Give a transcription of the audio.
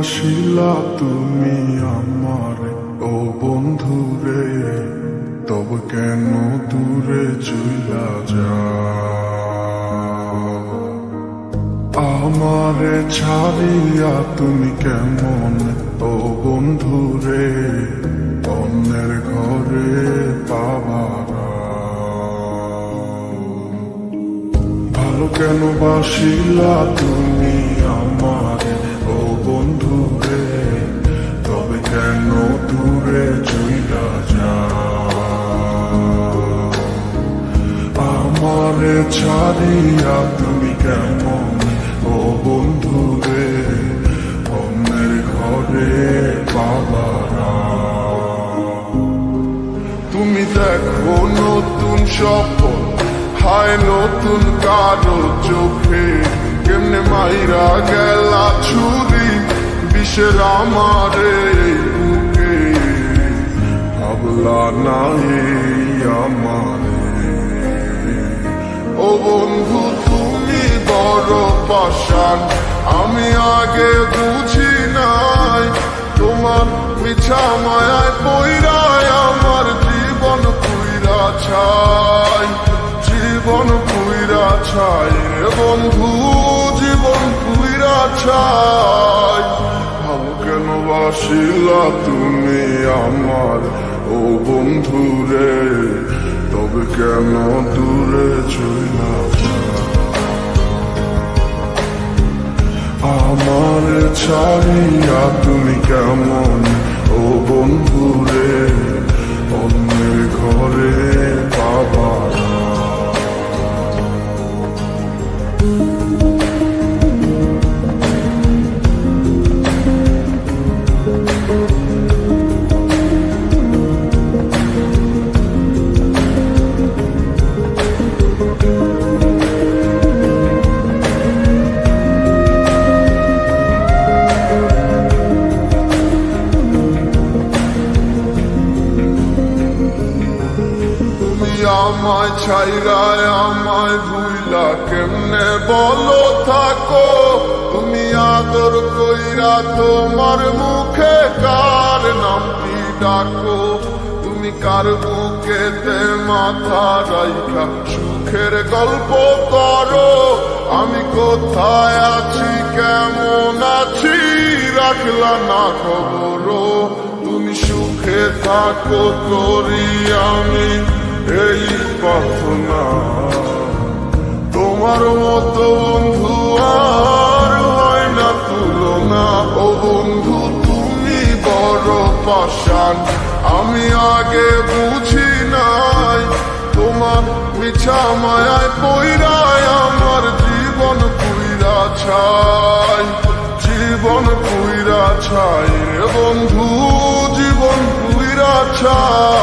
বাসিলা তুমি আমার ও বন্ধু রে, তবে কেন দূরে চইলা যাও? আমারে ছাড়িয়া তুমি কেমন ও বন্ধু রে, অন্যের ঘরে পাবারা। ভালো কেন বাসিলা তুমি আমার ও বন্ধু রে, তবে কেন দূরে চইলা যাও? আমারে ছাড়িয়া তুমি কেমন ও বন্ধু রে, অন্যের ঘরে বাবারা। তুমি দেখো নতুন স্বপ্ন, হায় নতুন কারো চোখে, কেমনে মাইরা গেলা ছুরি বিষের আমারে বুকে। ভাবলা না এই আমারে ও বন্ধু তুমি বড় পাষাণ, আমি আগে বুঝি নাই। তোমার মিছা মায়ায় পইরায় আমার জীবন পুইরা ছাই, জীবন পুইরা ছাই রে বন্ধু, জীবন পুইরা ছাই। ভালো কেন বাসিলা তুমি আমার ও বন্ধু রে, তবে কেন দূরে চইলা যাও? আমার ছাড়িয়া তুমি কেমন ও বন্ধু রে, অন্যের ঘরে বাবারা। আমায় ছাইরায় আমায় ভুইলা কেমনে বলো থাকো? তুমি আদর কইরা তোমার মুখে কার নামটি ডাকো? তুমি কার বুকেতে মাথা রাইখা সুখের গল্প করো? আমি কোথায় আছি কেমন আছি রাখলা না খবর। তুমি সুখে থাকো করি আমি এই প্রার্থনা, তোমার মতো বন্ধু আর হয় না তুলনা। ও বন্ধু তুমি বড় পাষাণ, আমি আগে বুঝি নাই। তোমার মিছা মায়ায় পইরায় আমার জীবন পুইরা ছাই, জীবন পুইরা ছাই রে বন্ধু, জীবন পুইরা ছাই।